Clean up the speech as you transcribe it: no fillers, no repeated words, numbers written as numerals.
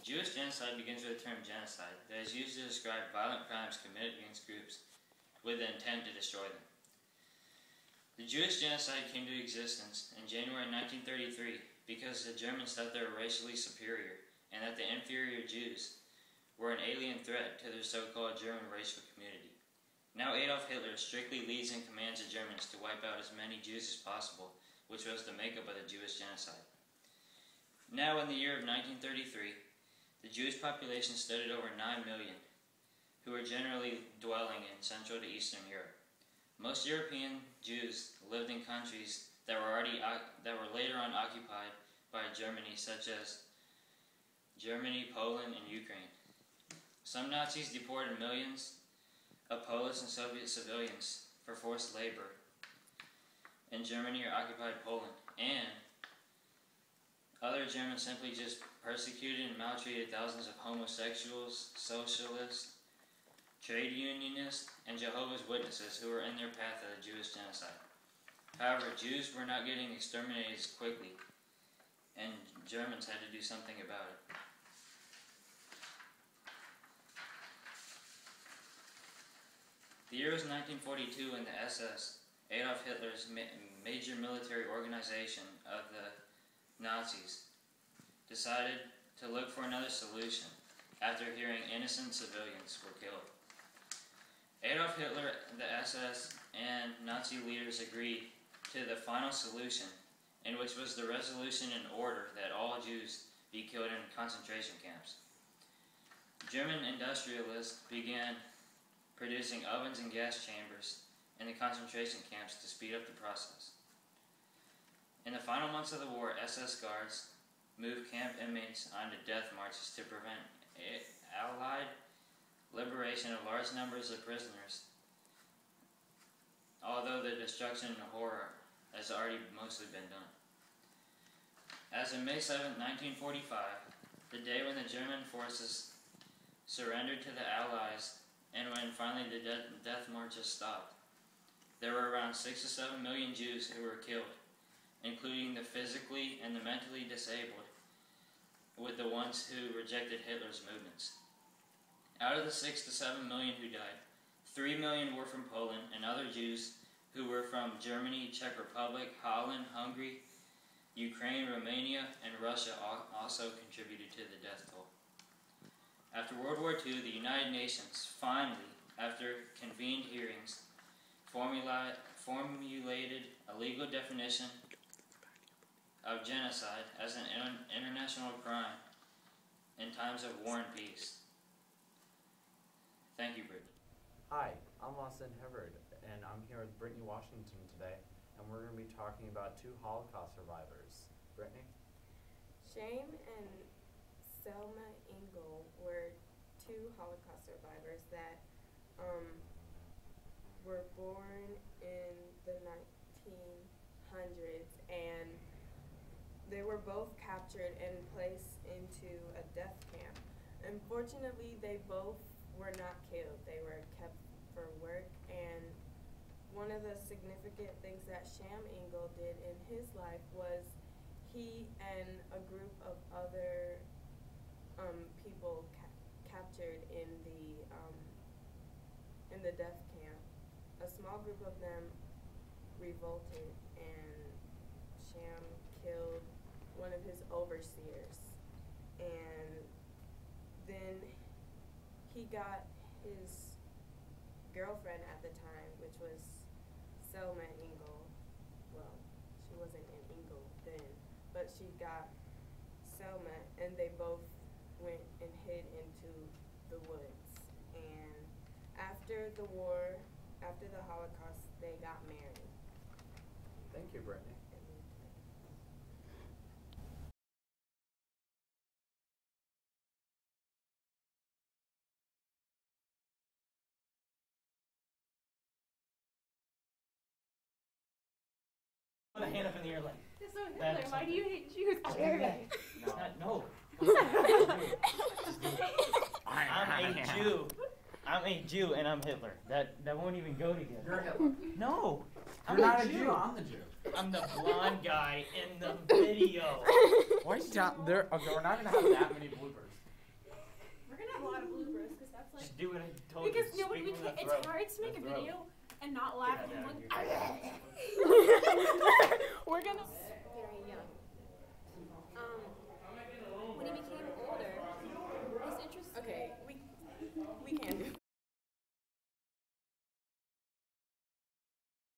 Jewish genocide begins with the term genocide that is used to describe violent crimes committed against groups with the intent to destroy them. The Jewish genocide came to existence in January 1933 because the Germans thought they were racially superior and that the inferior Jews were an alien threat to their so-called German racial community. Now Adolf Hitler strictly leads and commands the Germans to wipe out as many Jews as possible, which was the makeup of the Jewish genocide. Now in the year of 1933, the Jewish population stood at over 9 million, who were generally dwelling in Central to Eastern Europe. Most European Jews lived in countries that were later on occupied by Germany, such as Germany, Poland, and Ukraine. Some Nazis deported millions of Polish and Soviet civilians for forced labor in Germany or occupied Poland, and other Germans simply just persecuted and maltreated thousands of homosexuals, socialists, trade unionists, and Jehovah's Witnesses who were in their path of the Jewish genocide. However, Jews were not getting exterminated as quickly, and Germans had to do something about it. The year was 1942 when the SS, Adolf Hitler's major military organization of the Nazis, decided to look for another solution after hearing innocent civilians were killed. Adolf Hitler, the SS, and Nazi leaders agreed to the final solution, in which was the resolution and order that all Jews be killed in concentration camps. German industrialists began producing ovens and gas chambers in the concentration camps to speed up the process. In the final months of the war, SS guards moved camp inmates onto death marches to prevent Allied liberation of large numbers of prisoners, although the destruction and horror has already mostly been done. As of May 7, 1945, the day when the German forces surrendered to the Allies and when finally the death marches stopped, there were around 6 to 7 million Jews who were killed, including the physically and the mentally disabled, with the ones who rejected Hitler's movements. Out of the 6 to 7 million who died, 3 million were from Poland, and other Jews who were from Germany, Czech Republic, Holland, Hungary, Ukraine, Romania, and Russia also contributed to the death toll. After World War II, the United Nations finally, after convened hearings, formulated a legal definition of genocide as an international crime in times of war and peace. Thank you, Brittany. Hi, I'm Hibbard, and I'm here with Brittany Washington today, and we're going to be talking about 2 Holocaust survivors. Brittany? Shame and Selma Engel were 2 Holocaust survivors that were born in the 1900s, and they were both captured and placed into a death camp. Unfortunately, they both were not killed. They were kept for work, and one of the significant things that Sham Engel did in his life was he and a group of other people captured in the death camp. A small group of them revolted, and Sham killed one of his overseers, and then he got his girlfriend at the time, which was Selma Engel. Well, she wasn't in Engel then, but she got Selma, and they both went and hid into the woods. And after the war, after the Holocaust, they got married. Thank you, Brittany. Put a hand up in the air like. So Hitler, why do you hate Jews? No. I'm a Jew and I'm Hitler. That won't even go together. You're Hitler. No. You're not a Jew. I'm the Jew. I'm the blonde guy in the video. Why are you down there? Okay, we're not gonna have that many bloopers. do what I told Because you. no, we Speak from can't. the It's throat. hard to make a The throat. video and not laugh. Get And out look. of We're gonna. Very young. When he became older, his interest. Okay, we can do